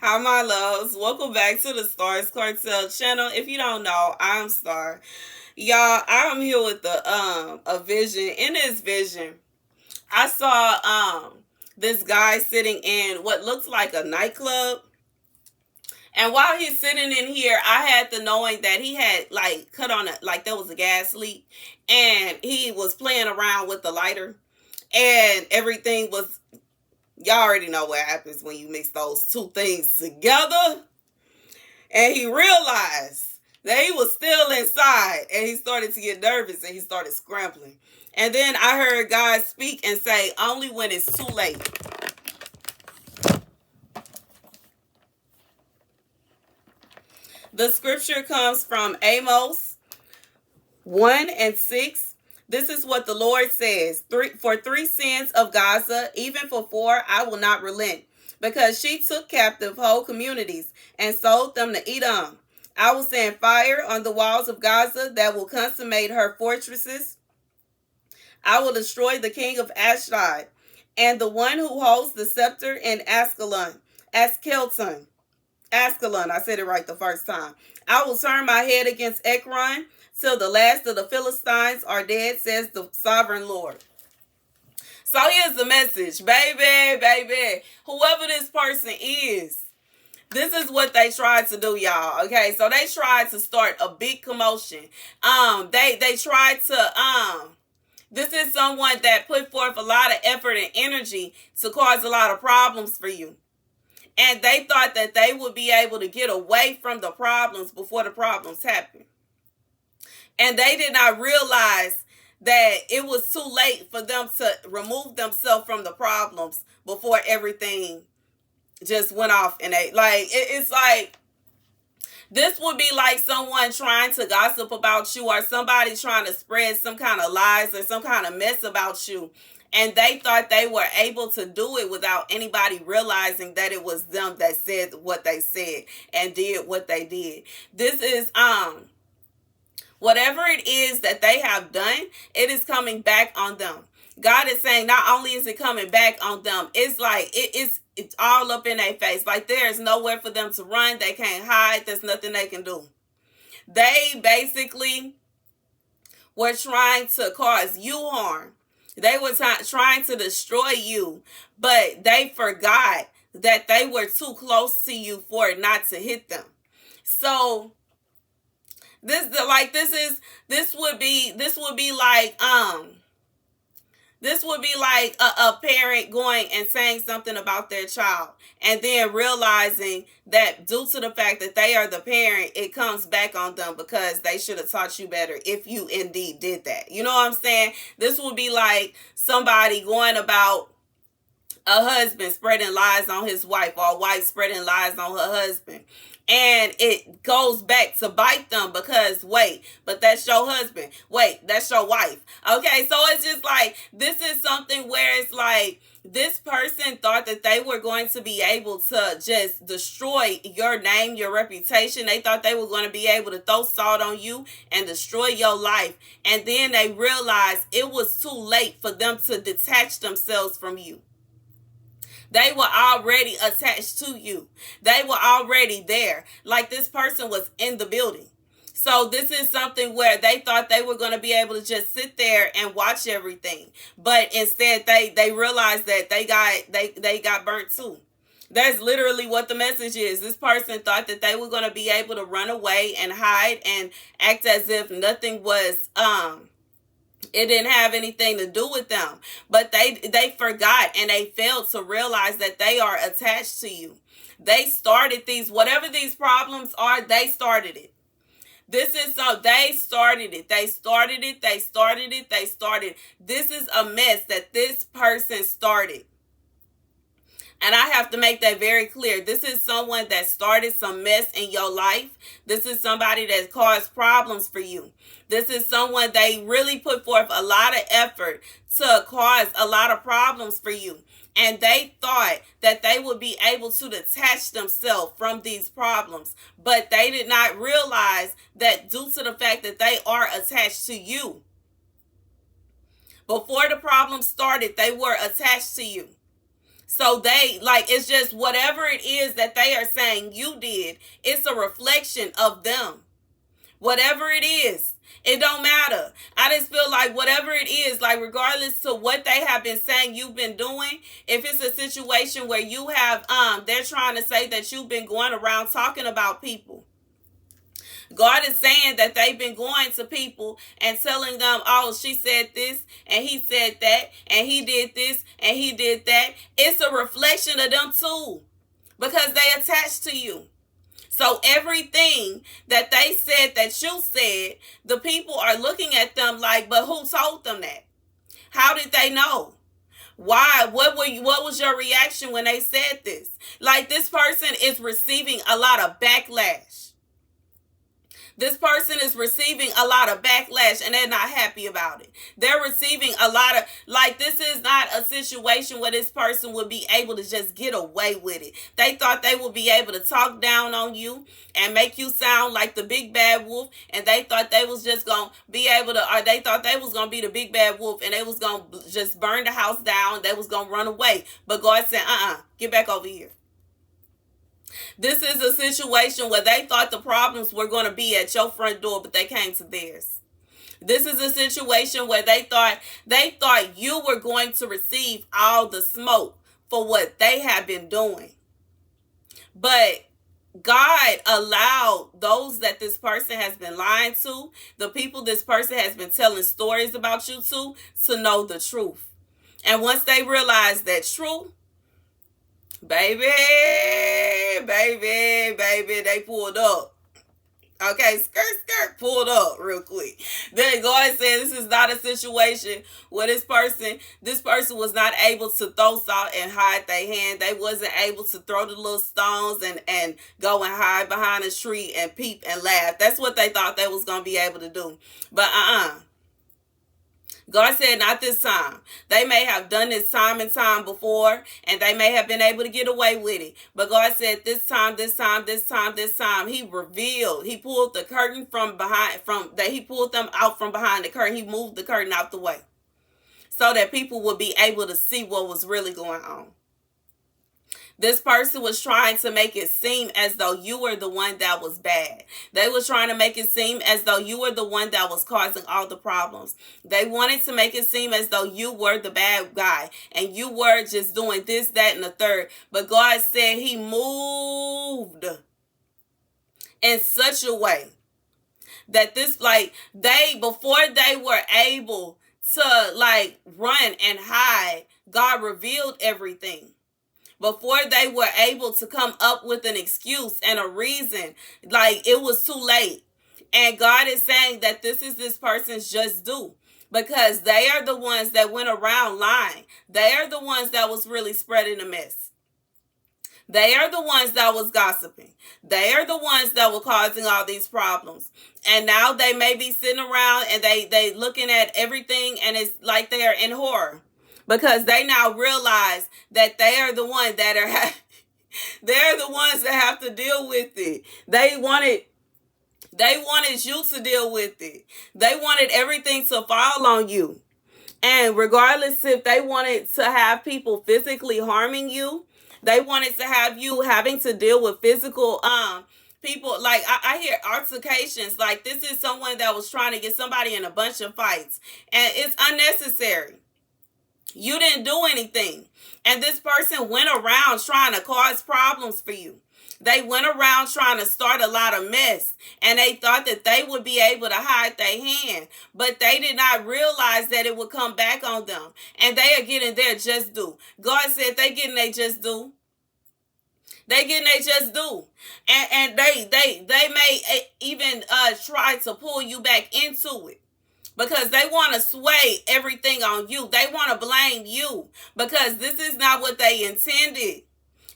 Hi, my loves. Welcome back to the Starscartel channel. If you don't know, I'm Star. Y'all, I'm here with a vision. In this vision, I saw this guy sitting in what looks like a nightclub. And while he's sitting in here, I had the knowing that he had like cut on it, like there was a gas leak, and he was playing around with the lighter, and everything was. Y'all already know what happens when you mix those two things together. And he realized that he was still inside, and he started to get nervous and he started scrambling. And then I heard God speak and say, only when it's too late. The scripture comes from Amos 1 and 6. This is what the Lord says. For three sins of Gaza, even for four, I will not relent, because she took captive whole communities and sold them to Edom. I will send fire on the walls of Gaza that will consummate her fortresses. I will destroy the king of Ashdod and the one who holds the scepter in Askelon. Askelon, I said it right the first time. I will turn my head against Ekron till the last of the Philistines are dead, says the sovereign Lord. So here's the message, baby. Whoever this person is, this is what they tried to do, y'all. Okay, so they tried to start a big commotion. They tried to This is someone that put forth a lot of effort and energy to cause a lot of problems for you. And they thought that they would be able to get away from the problems before the problems happen. And they did not realize that it was too late for them to remove themselves from the problems before everything just went off. And it's like, this would be like someone trying to gossip about you, or somebody trying to spread some kind of lies or some kind of mess about you. And they thought they were able to do it without anybody realizing that it was them that said what they said and did what they did. This is whatever it is that they have done, it is coming back on them. God is saying not only is it coming back on them, it's like it's all up in their face. Like there's nowhere for them to run. They can't hide. There's nothing they can do. They basically were trying to cause you harm. They were trying to destroy you, but they forgot that they were too close to you for it not to hit them. So this would be like a parent going and saying something about their child and then realizing that due to the fact that they are the parent, it comes back on them because they should have taught you better if you indeed did that. You know what I'm saying? This would be like somebody going about a husband spreading lies on his wife, or a wife spreading lies on her husband. And it goes back to bite them because, wait, but that's your husband. Wait, that's your wife. Okay, so it's just like, this is something where it's like, this person thought that they were going to be able to just destroy your name, your reputation. They thought they were going to be able to throw salt on you and destroy your life. And then they realized it was too late for them to detach themselves from you. They were already attached to you. They were already there. Like this person was in the building. So this is something where they thought they were going to be able to just sit there and watch everything. But instead they realized that they got burnt too. That's literally what the message is. This person thought that they were going to be able to run away and hide and act as if nothing was it didn't have anything to do with them. But they forgot, and they failed to realize that they are attached to you. They started whatever these problems are, they started it. They started it. This is a mess that this person started. And I have to make that very clear. This is someone that started some mess in your life. This is somebody that caused problems for you. This is someone they really put forth a lot of effort to cause a lot of problems for you. And they thought that they would be able to detach themselves from these problems. But they did not realize that due to the fact that they are attached to you. Before the problem started, they were attached to you. So they like, it's just whatever it is that they are saying you did, it's a reflection of them. Whatever it is, it don't matter. I just feel like whatever it is, like regardless to what they have been saying you've been doing, if it's a situation where you have they're trying to say that you've been going around talking about people. God is saying that they've been going to people and telling them, oh, she said this and he said that and he did this and he did that. It's a reflection of them too, because they attached to you. So everything that they said that you said, the people are looking at them like, but who told them that? How did they know? Why? What was your reaction when they said this? Like, this person is receiving a lot of backlash. This person is receiving a lot of backlash and they're not happy about it. They're receiving a lot of, like, this is not a situation where this person would be able to just get away with it. They thought they would be able to talk down on you and make you sound like the big bad wolf. And they thought they was just going to be able to, or they thought they was going to be the big bad wolf and they was going to just burn the house down. They was going to run away. But God said, get back over here. This is a situation where they thought the problems were going to be at your front door, but they came to theirs. This is a situation where they thought you were going to receive all the smoke for what they have been doing. But God allowed those that this person has been lying to, the people this person has been telling stories about you to know the truth. And once they realize that truth, baby, they pulled up. Okay, skirt, pulled up real quick. Then God said this is not a situation where this person was not able to throw salt and hide their hand. They wasn't able to throw the little stones and go and hide behind a tree and peep and laugh. That's what they thought they was going to be able to do. But God said not this time. They may have done this time and time before, and they may have been able to get away with it. But God said this time, He revealed. He pulled the curtain He pulled them out from behind the curtain. He moved the curtain out the way so that people would be able to see what was really going on. This person was trying to make it seem as though you were the one that was bad. They were trying to make it seem as though you were the one that was causing all the problems. They wanted to make it seem as though you were the bad guy and you were just doing this, that, and the third. But God said He moved in such a way that before they were able to run and hide, God revealed everything. Before they were able to come up with an excuse and a reason, it was too late. And God is saying that this is this person's just due, because they are the ones that went around lying. They are the ones that was really spreading the mess. They are the ones that was gossiping. They are the ones that were causing all these problems. And now they may be sitting around and they looking at everything and it's like they are in horror. Because they now realize that they are the ones that they're the ones that have to deal with it. They wanted you to deal with it. They wanted everything to fall on you. And regardless if they wanted to have people physically harming you, they wanted to have you having to deal with physical people. I hear altercations. Like, this is someone that was trying to get somebody in a bunch of fights. And it's unnecessary. You didn't do anything. And this person went around trying to cause problems for you. They went around trying to start a lot of mess. And they thought that they would be able to hide their hand. But they did not realize that it would come back on them. And they are getting their just due. God said they getting their just due. They getting their just due. And they may even try to pull you back into it. Because they want to sway everything on you. They want to blame you. Because this is not what they intended.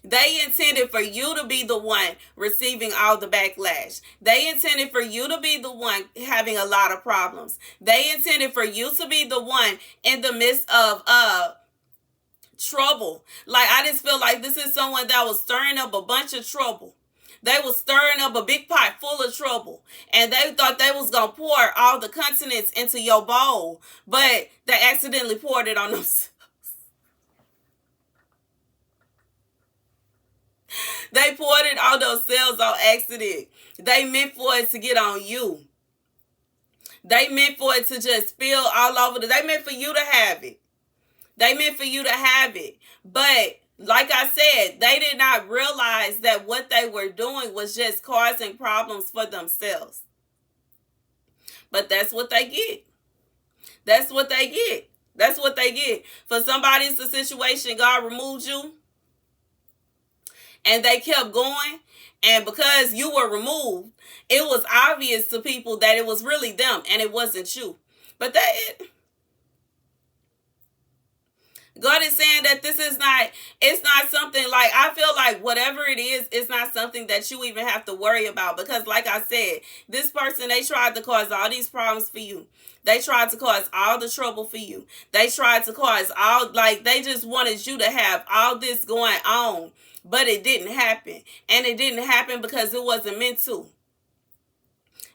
They intended for you to be the one receiving all the backlash. They intended for you to be the one having a lot of problems. They intended for you to be the one in the midst of trouble. I just feel like this is someone that was stirring up a bunch of trouble. They was stirring up a big pot full of trouble. And they thought they was going to pour all the contents into your bowl. But they accidentally poured it on themselves. They poured it on themselves on accident. They meant for it to get on you. They meant for it to just spill all over. They meant for you to have it. They meant for you to have it. But like I said, they did not realize that what they were doing was just causing problems for themselves. But that's what they get. That's what they get. That's what they get. For somebody, it's a situation God removed you and they kept going. And because you were removed, it was obvious to people that it was really them and it wasn't you. But God is saying that this is not, it's not something like, I feel like whatever it is, it's not something that you even have to worry about. Because like I said, this person, they tried to cause all these problems for you. They tried to cause all the trouble for you. They tried to cause all, like, they just wanted you to have all this going on. But it didn't happen. And it didn't happen because it wasn't meant to.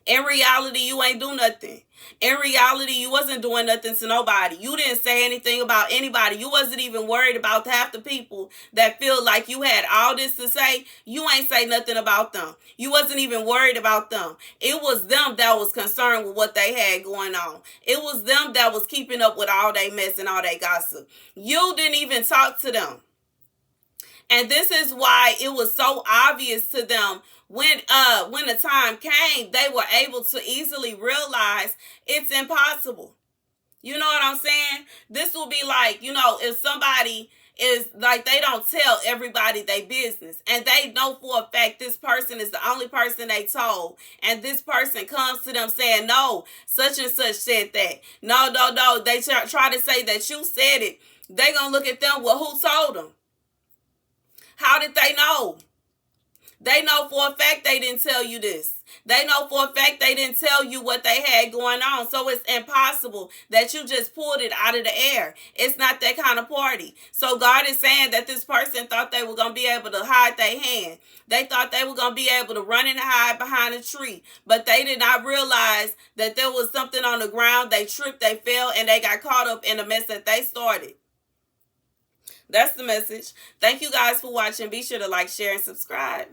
In reality, you ain't do nothing. In reality, you wasn't doing nothing to nobody. You didn't say anything about anybody. You wasn't even worried about half the people that feel like you had all this to say. You ain't say nothing about them. You wasn't even worried about them. It was them that was concerned with what they had going on. It was them that was keeping up with all they mess and all they gossip. You didn't even talk to them. And this is why it was so obvious to them when the time came, they were able to easily realize it's impossible. You know what I'm saying? This will be like, if somebody is like, they don't tell everybody their business and they know for a fact this person is the only person they told, and this person comes to them saying, no, such and such said that. No, they try to say that you said it. They gonna look at them, well, who told them? How did they know? They know for a fact they didn't tell you this. They know for a fact they didn't tell you what they had going on. So it's impossible that you just pulled it out of the air. It's not that kind of party. So God is saying that this person thought they were going to be able to hide their hand. They thought they were going to be able to run and hide behind a tree. But they did not realize that there was something on the ground. They tripped, they fell, and they got caught up in the mess that they started. That's the message. Thank you guys for watching. Be sure to like, share, and subscribe.